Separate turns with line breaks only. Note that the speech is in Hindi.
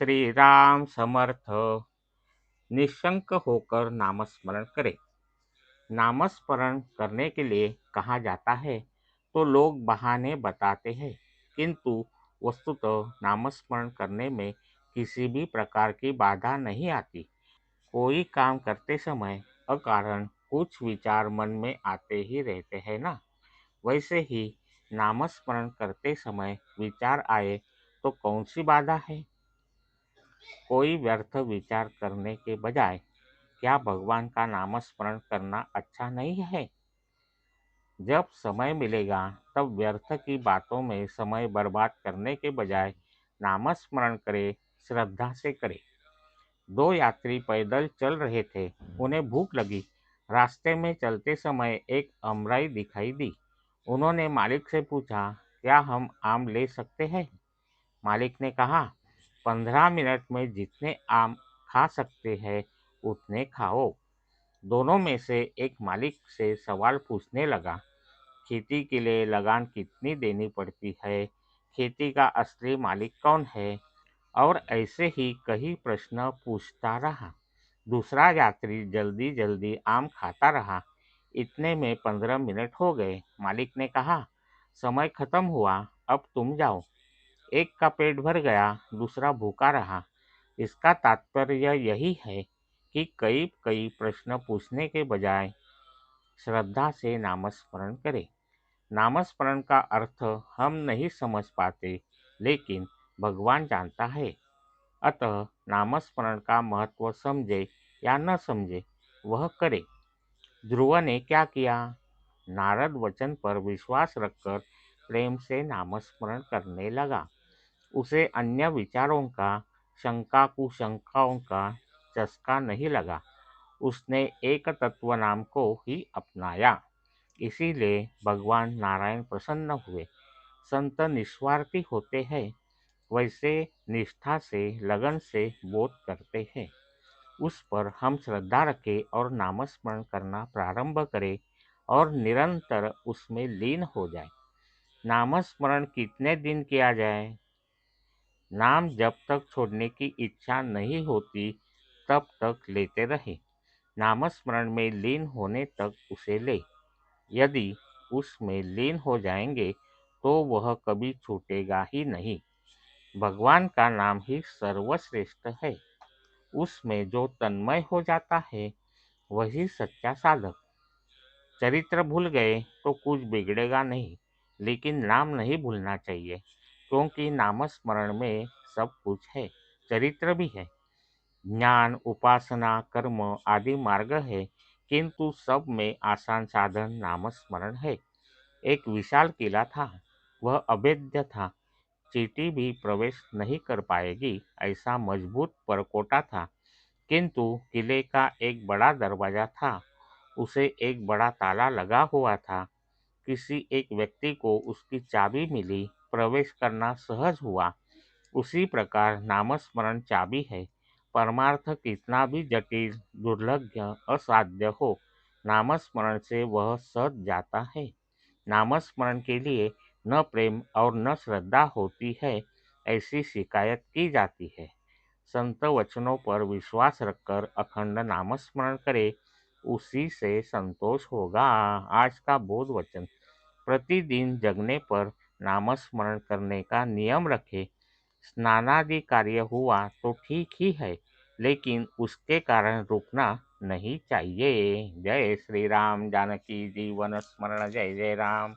श्री राम समर्थ। निशंक होकर नामस्मरण करें। नामस्मरण करने के लिए कहा जाता है तो लोग बहाने बताते हैं, किंतु वस्तुतः नामस्मरण करने में किसी भी प्रकार की बाधा नहीं आती। कोई काम करते समय अकारण कुछ विचार मन में आते ही रहते हैं ना। वैसे ही नामस्मरण करते समय विचार आए तो कौन सी बाधा है। कोई व्यर्थ विचार करने के बजाय क्या भगवान का नामस्मरण करना अच्छा नहीं है। जब समय मिलेगा तब व्यर्थ की बातों में समय बर्बाद करने के बजाय नामस्मरण करें, श्रद्धा से करें। दो यात्री पैदल चल रहे थे। उन्हें भूख लगी। रास्ते में चलते समय एक अमराई दिखाई दी। उन्होंने मालिक से पूछा, क्या हम आम ले सकते हैं। मालिक ने कहा, 15 मिनट में जितने आम खा सकते हैं उतने खाओ। दोनों में से एक मालिक से सवाल पूछने लगा, खेती के लिए लगान कितनी देनी पड़ती है, खेती का असली मालिक कौन है, और ऐसे ही कई प्रश्न पूछता रहा। दूसरा यात्री जल्दी जल्दी आम खाता रहा। इतने में 15 मिनट हो गए। मालिक ने कहा, समय खत्म हुआ, अब तुम जाओ। एक का पेट भर गया, दूसरा भूखा रहा। इसका तात्पर्य यही है कि कई कई प्रश्न पूछने के बजाय श्रद्धा से नामस्मरण करें। नामस्मरण का अर्थ हम नहीं समझ पाते, लेकिन भगवान जानता है। अतः नामस्मरण का महत्व समझे या न समझे, वह करे। ध्रुव ने क्या किया। नारद वचन पर विश्वास रखकर प्रेम से नामस्मरण करने लगा। उसे अन्य विचारों का, शंका कुशंकाओं का चस्का नहीं लगा। उसने एक तत्व नाम को ही अपनाया। इसीलिए भगवान नारायण प्रसन्न हुए। संत निस्वार्थी होते हैं, वैसे निष्ठा से लगन से बोध करते हैं। उस पर हम श्रद्धा रखें और नामस्मरण करना प्रारंभ करें और निरंतर उसमें लीन हो जाए। नामस्मरण कितने दिन किया जाए। नाम जब तक छोड़ने की इच्छा नहीं होती तब तक लेते रहे। नामस्मरण में लीन होने तक उसे ले। यदि उसमें लीन हो जाएंगे तो वह कभी छूटेगा ही नहीं। भगवान का नाम ही सर्वश्रेष्ठ है। उसमें जो तन्मय हो जाता है वही सच्चा साधक। चरित्र भूल गए तो कुछ बिगड़ेगा नहीं, लेकिन नाम नहीं भूलना चाहिए, क्योंकि नामस्मरण में सब कुछ है, चरित्र भी है। ज्ञान, उपासना, कर्म आदि मार्ग है, किंतु सब में आसान साधन नामस्मरण है। एक विशाल किला था, वह अभेद्य था। चींटी भी प्रवेश नहीं कर पाएगी ऐसा मजबूत परकोटा था। किंतु किले का एक बड़ा दरवाजा था, उसे एक बड़ा ताला लगा हुआ था। किसी एक व्यक्ति को उसकी चाबी मिली, प्रवेश करना सहज हुआ। उसी प्रकार नामस्मरण चाबी है। परमार्थ कितना भी जटिल, दुर्लभ, असाध्य हो, नामस्मरण से वह सज जाता है। नामस्मरण के लिए न प्रेम और न श्रद्धा होती है, ऐसी शिकायत की जाती है। संत वचनों पर विश्वास रखकर अखंड नामस्मरण करे, उसी से संतोष होगा। आज का बोध वचन। प्रतिदिन जगने पर नामस्मरण करने का नियम रखे। स्नानादि कार्य हुआ तो ठीक ही है, लेकिन उसके कारण रुकना नहीं चाहिए। जय श्री राम। जानकी जीवन स्मरण। जय जय राम।